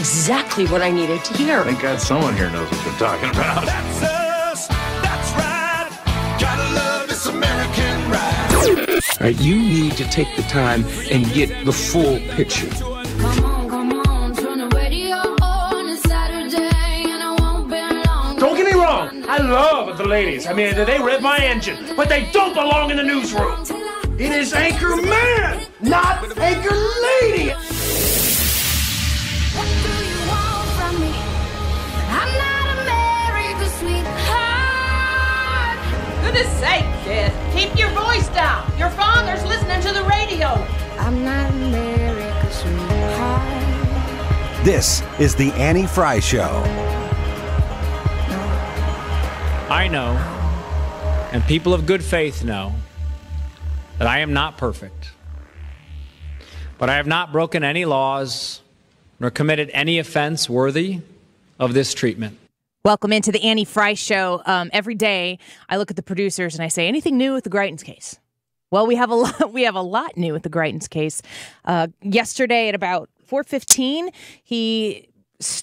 exactly what I needed to hear. Thank God someone here knows what they're talking about. That's us. That's right. Gotta love this American ride. All right, you need to take the time and get the full picture. Come on, turn the radio on. It's Saturday and I won't be long. Don't get me wrong, I love the ladies. I mean, they rev my engine, but they don't belong in the newsroom. It is Anchor Man, not Anchor Lady. What do you want from me? I'm not America's sweetheart. Goodness sake, kid. Keep your voice down. Your father's listening to the radio. I'm not America's sweetheart. This is the Annie Fry Show. I know, and people of good faith know, that I am not perfect. But I have not broken any laws nor committed any offense worthy of this treatment. Welcome into the Annie Fry Show. Every day I look at the producers and I say, anything new with the Greitens case? Well, we have a lot new with the Greitens case. Yesterday at about 4:15, he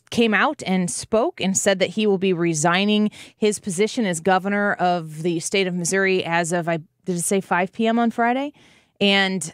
came out and spoke and said that he will be resigning his position as governor of the state of Missouri as of, did it say 5 p.m. on Friday? And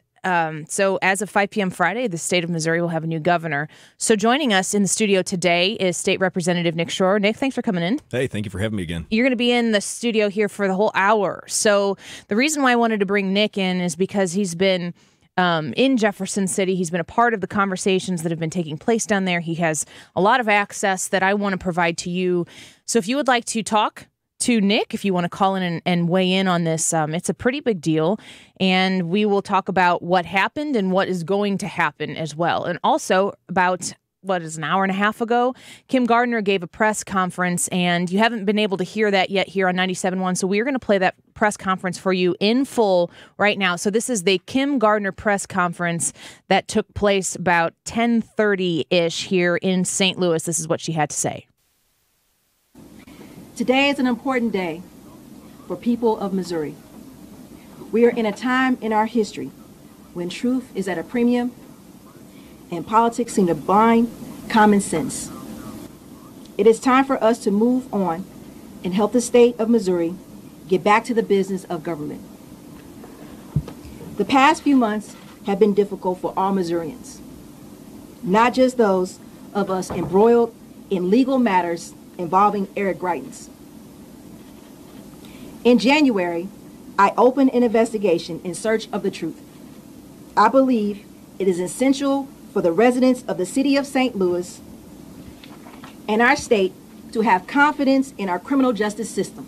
so as of 5 p.m. Friday, the state of Missouri will have a new governor. So joining us in the studio today is State Representative Nick Schroer. Nick, thanks for coming in. Hey, thank you for having me again. You're going to be in the studio here for the whole hour. So the reason why I wanted to bring Nick in is because he's been in Jefferson City. He's been a part of the conversations that have been taking place down there. He has a lot of access that I want to provide to you. So if you would like to talk to Nick, if you want to call in and weigh in on this, it's a pretty big deal. And we will talk about what happened and what is going to happen as well. And also about an hour and a half ago, Kim Gardner gave a press conference, and you haven't been able to hear that yet here on 97.1. So we're going to play that press conference for you in full right now. So this is the Kim Gardner press conference that took place about 10:30-ish here in St. Louis. This is what she had to say. Today is an important day for people of Missouri. We are in a time in our history when truth is at a premium and politics seem to blind common sense. It is time for us to move on and help the state of Missouri get back to the business of government. The past few months have been difficult for all Missourians, not just those of us embroiled in legal matters involving Eric Greitens. In January, I opened an investigation in search of the truth. I believe it is essential for the residents of the city of St. Louis and our state to have confidence in our criminal justice system.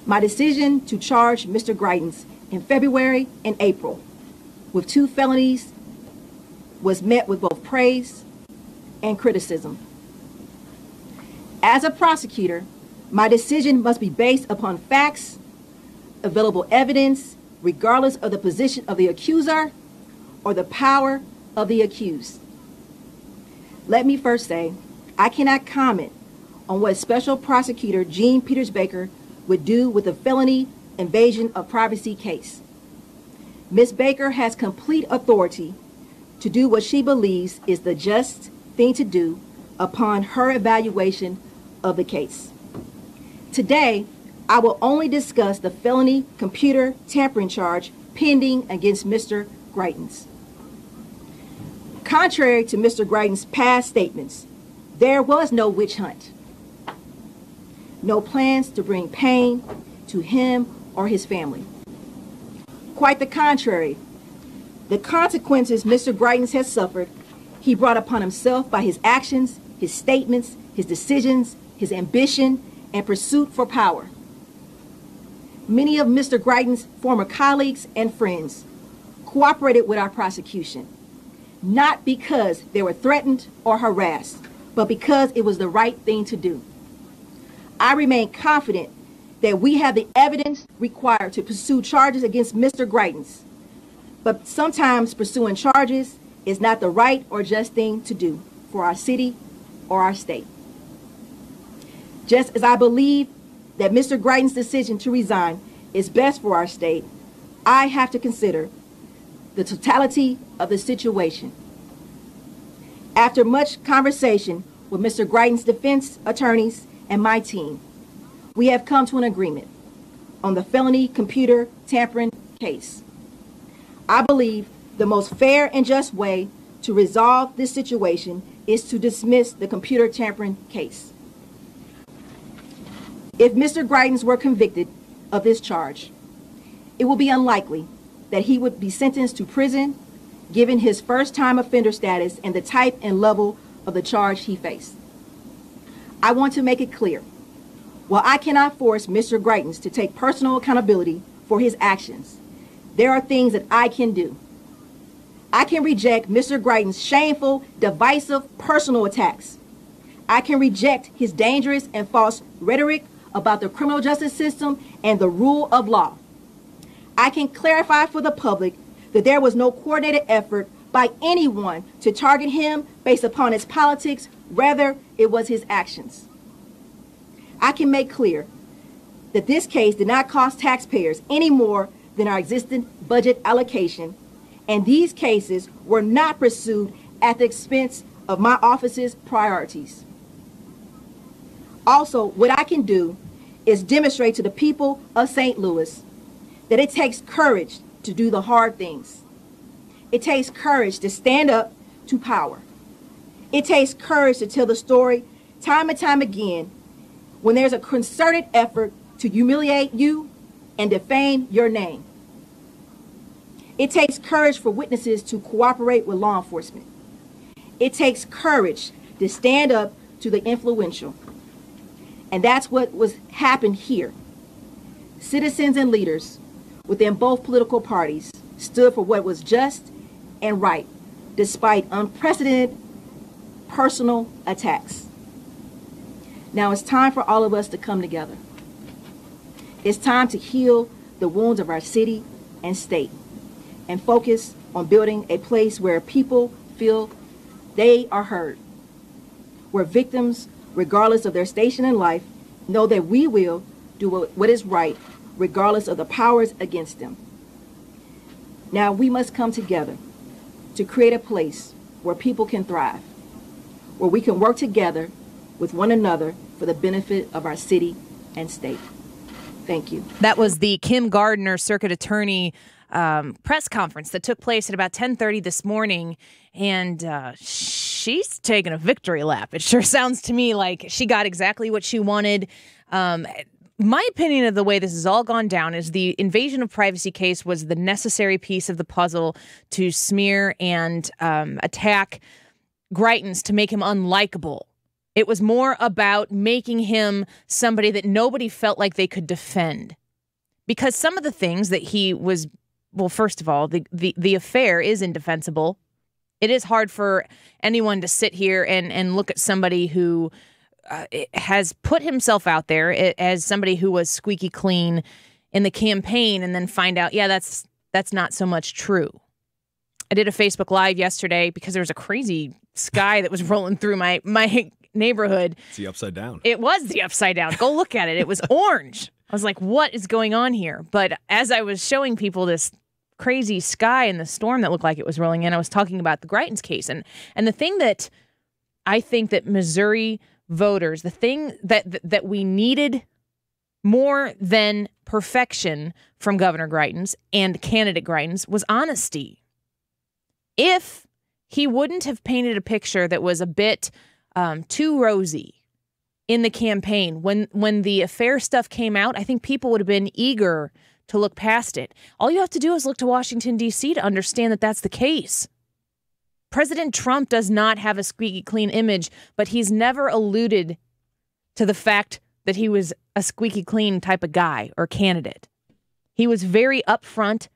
My decision to charge Mr. Greitens in February and April with 2 felonies was met with both praise and criticism. As a prosecutor, my decision must be based upon facts, available evidence, regardless of the position of the accuser or the power of the accused. Let me first say, I cannot comment on what Special Prosecutor Jean Peters Baker would do with a felony invasion of privacy case. Ms. Baker has complete authority to do what she believes is the just thing to do upon her evaluation of the case. Today, I will only discuss the felony computer tampering charge pending against Mr. Greitens. Contrary to Mr. Greitens' past statements, there was no witch hunt, no plans to bring pain to him or his family. Quite the contrary, the consequences Mr. Greitens has suffered, he brought upon himself by his actions, his statements, his decisions, his ambition, and pursuit for power. Many of Mr. Greitens' former colleagues and friends cooperated with our prosecution, not because they were threatened or harassed, but because it was the right thing to do. I remain confident that we have the evidence required to pursue charges against Mr. Greitens, but sometimes pursuing charges is not the right or just thing to do for our city or our state. Just as I believe that Mr. Greitens' decision to resign is best for our state, I have to consider the totality of the situation. After much conversation with Mr. Greitens' defense attorneys and my team, we have come to an agreement on the felony computer tampering case. I believe the most fair and just way to resolve this situation is to dismiss the computer tampering case. If Mr. Greitens were convicted of this charge, it will be unlikely that he would be sentenced to prison given his first-time offender status and the type and level of the charge he faced. I want to make it clear, while I cannot force Mr. Greitens to take personal accountability for his actions, there are things that I can do. I can reject Mr. Greitens' shameful, divisive, personal attacks. I can reject his dangerous and false rhetoric about the criminal justice system and the rule of law. I can clarify for the public that there was no coordinated effort by anyone to target him based upon his politics, rather it was his actions. I can make clear that this case did not cost taxpayers any more than our existing budget allocation, and these cases were not pursued at the expense of my office's priorities. Also, what I can do is demonstrate to the people of St. Louis that it takes courage to do the hard things. It takes courage to stand up to power. It takes courage to tell the story time and time again when there's a concerted effort to humiliate you and defame your name. It takes courage for witnesses to cooperate with law enforcement. It takes courage to stand up to the influential. And that's what happened here. Citizens and leaders within both political parties stood for what was just and right, despite unprecedented personal attacks. Now it's time for all of us to come together. It's time to heal the wounds of our city and state and focus on building a place where people feel they are heard, where victims, regardless of their station in life, know that we will do what is right, regardless of the powers against them. Now we must come together to create a place where people can thrive, where we can work together with one another for the benefit of our city and state. Thank you. That was the Kim Gardner Circuit Attorney press conference that took place at about 10:30 this morning, and she's taking a victory lap. It sure sounds to me like she got exactly what she wanted. My opinion of the way this has all gone down is the invasion of privacy case was the necessary piece of the puzzle to smear and attack Greitens to make him unlikable. It was more about making him somebody that nobody felt like they could defend. Because some of the things that he was, well, first of all, the affair is indefensible. It is hard for anyone to sit here and look at somebody who has put himself out there as somebody who was squeaky clean in the campaign and then find out, yeah, that's not so much true. I did a Facebook Live yesterday because there was a crazy sky that was rolling through my neighborhood. It's the upside down. It was the upside down. Go look at it. It was orange. I was like, what is going on here? But as I was showing people this crazy sky and the storm that looked like it was rolling in, I was talking about the Greitens case. And the thing that I think that Missouri voters, the thing that we needed more than perfection from Governor Greitens and candidate Greitens was honesty. If he wouldn't have painted a picture that was a bit too rosy in the campaign, when the affair stuff came out, I think people would have been eager to look past it. All you have to do is look to Washington, D.C. to understand that that's the case. President Trump does not have a squeaky clean image, but he's never alluded to the fact that he was a squeaky clean type of guy or candidate. He was very upfront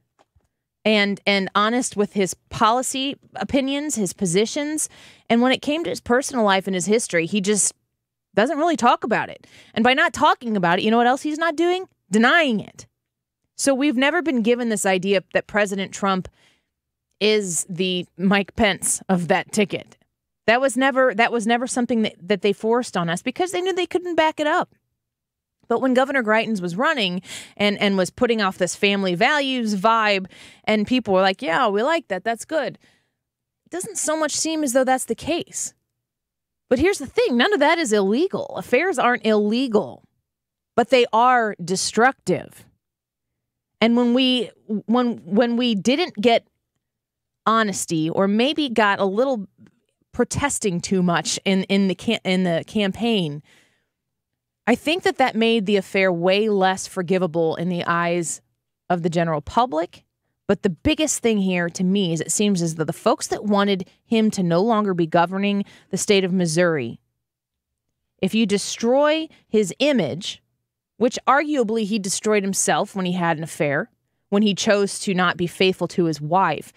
and honest with his policy opinions, his positions. And when it came to his personal life and his history, he just doesn't really talk about it. And by not talking about it, you know what else he's not doing? Denying it. So we've never been given this idea that President Trump is the Mike Pence of that ticket. That was never something that they forced on us because they knew they couldn't back it up. But when Governor Greitens was running and was putting off this family values vibe, and people were like, yeah, we like that, that's good. doesn't so much seem as though that's the case. But here's the thing. None of that is illegal. Affairs aren't illegal, but they are destructive. And when we didn't get honesty, or maybe got a little protesting too much in the campaign, I think that made the affair way less forgivable in the eyes of the general public. But the biggest thing here to me is it seems as though the folks that wanted him to no longer be governing the state of Missouri, if you destroy his image, which arguably he destroyed himself when he had an affair, when he chose to not be faithful to his wife,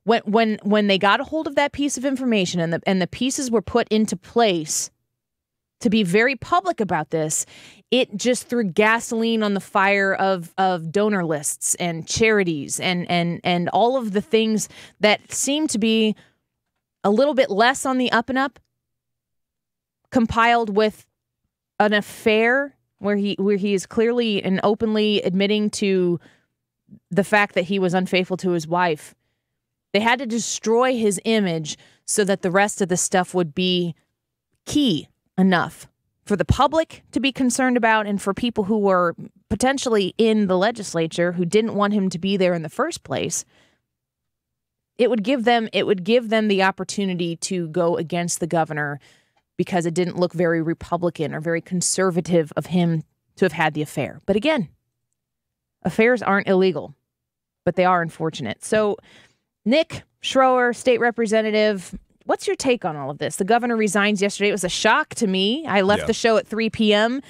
when they got a hold of that piece of information and the pieces were put into place to be very public about this, it just threw gasoline on the fire of donor lists and charities and all of the things that seem to be a little bit less on the up and up, compiled with an affair where he is clearly and openly admitting to the fact that he was unfaithful to his wife. They had to destroy his image so that the rest of the stuff would be key enough for the public to be concerned about, and for people who were potentially in the legislature who didn't want him to be there in the first place. It would give them the opportunity to go against the governor because it didn't look very Republican or very conservative of him to have had the affair. But again, affairs aren't illegal, but they are unfortunate. So, Nick Schroer, state representative, what's your take on all of this? The governor resigns yesterday. It was a shock to me. I left the show at 3 p.m.,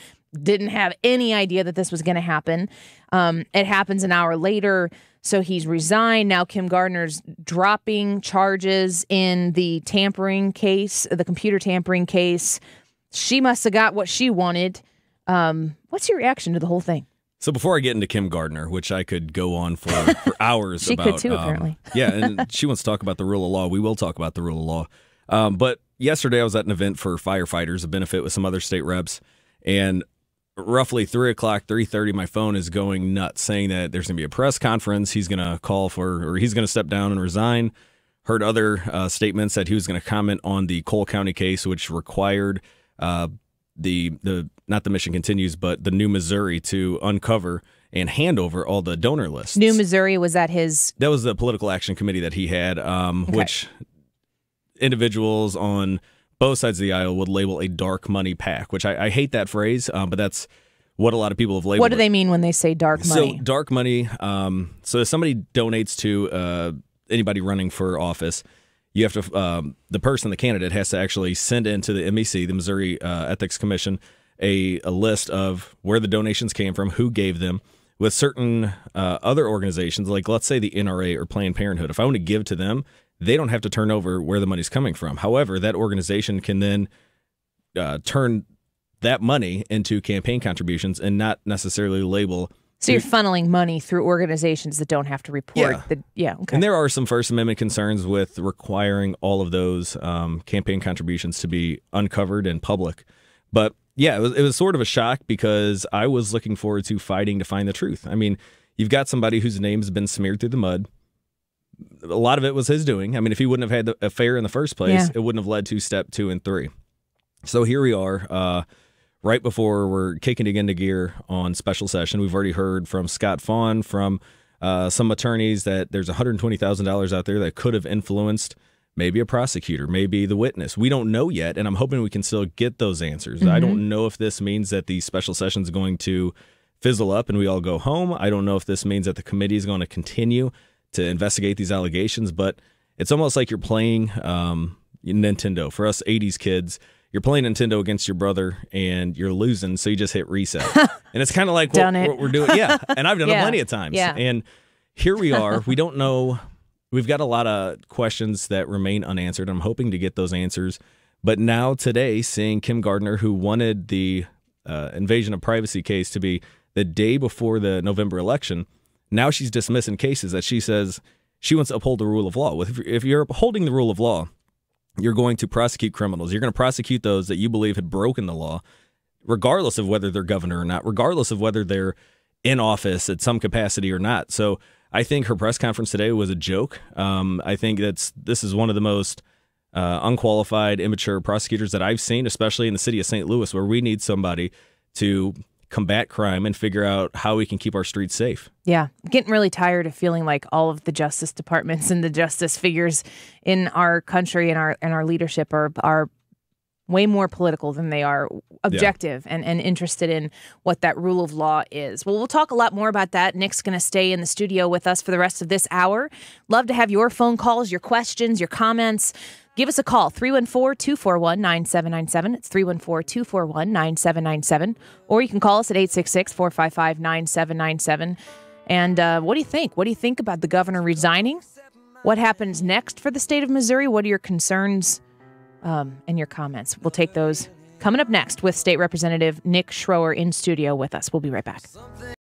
didn't have any idea that this was going to happen. It happens an hour later, so he's resigned. Now Kim Gardner's dropping charges in the tampering case, the computer tampering case. She must have got what she wanted. What's your reaction to the whole thing? So before I get into Kim Gardner, which I could go on for hours she about. She could too, apparently. Yeah, and she wants to talk about the rule of law. We will talk about the rule of law. But yesterday I was at an event for firefighters, a benefit with some other state reps, and roughly 3 o'clock, 3:30, my phone is going nuts saying that there's going to be a press conference. He's going to call for, or he's going to step down and resign. Heard other statements that he was going to comment on the Cole County case, which required the not the mission continues, but the New Missouri to uncover and hand over all the donor lists. New Missouri, was that his? That was the political action committee that he had, which individuals on both sides of the aisle would label a dark money PAC, which I hate that phrase, but that's what a lot of people have labeled. What do they mean when they say dark money? So dark money, so if somebody donates to anybody running for office, you have to, the person, the candidate, has to actually send in to the MEC, the Missouri Ethics Commission, a list of where the donations came from, who gave them, with certain other organizations, like let's say the NRA or Planned Parenthood. If I want to give to them, they don't have to turn over where the money's coming from. However, that organization can then turn that money into campaign contributions and not necessarily label. So you're funneling money through organizations that don't have to report. Okay. And there are some First Amendment concerns with requiring all of those campaign contributions to be uncovered and public. But yeah, it was sort of a shock because I was looking forward to fighting to find the truth. I mean, you've got somebody whose name has been smeared through the mud. A lot of it was his doing. I mean, if he wouldn't have had the affair in the first place, it wouldn't have led to step 2 and 3. So here we are, right before we're kicking it into gear on special session. We've already heard from Scott Fawn, from some attorneys, that there's $120,000 out there that could have influenced maybe a prosecutor, maybe the witness. We don't know yet, and I'm hoping we can still get those answers. I don't know if this means that the special session is going to fizzle up and we all go home. I don't know if this means that the committee is going to continue to investigate these allegations, but it's almost like you're playing Nintendo. For us 80s kids, you're playing Nintendo against your brother and you're losing, so you just hit reset. And it's kind of like what we're doing. Yeah, and I've done it plenty of times. Yeah. And here we are. We don't know. We've got a lot of questions that remain unanswered. I'm hoping to get those answers. But now today, seeing Kim Gardner, who wanted the invasion of privacy case to be the day before the November election, now she's dismissing cases that she says she wants to uphold the rule of law. If you're upholding the rule of law, you're going to prosecute criminals. You're going to prosecute those that you believe had broken the law, regardless of whether they're governor or not, regardless of whether they're in office at some capacity or not. So I think her press conference today was a joke. I think this is one of the most unqualified, immature prosecutors that I've seen, especially in the city of St. Louis, where we need somebody to combat crime and figure out how we can keep our streets safe. Yeah, getting really tired of feeling like all of the justice departments and the justice figures in our country and our leadership are way more political than they are objective and interested in what that rule of law is. Well, we'll talk a lot more about that. Nick's going to stay in the studio with us for the rest of this hour. Love to have your phone calls, your questions, your comments. Give us a call, 314-241-9797. It's 314-241-9797. Or you can call us at 866-455-9797. And what do you think? What do you think about the governor resigning? What happens next for the state of Missouri? What are your concerns and your comments? We'll take those coming up next with State Representative Nick Schroer in studio with us. We'll be right back.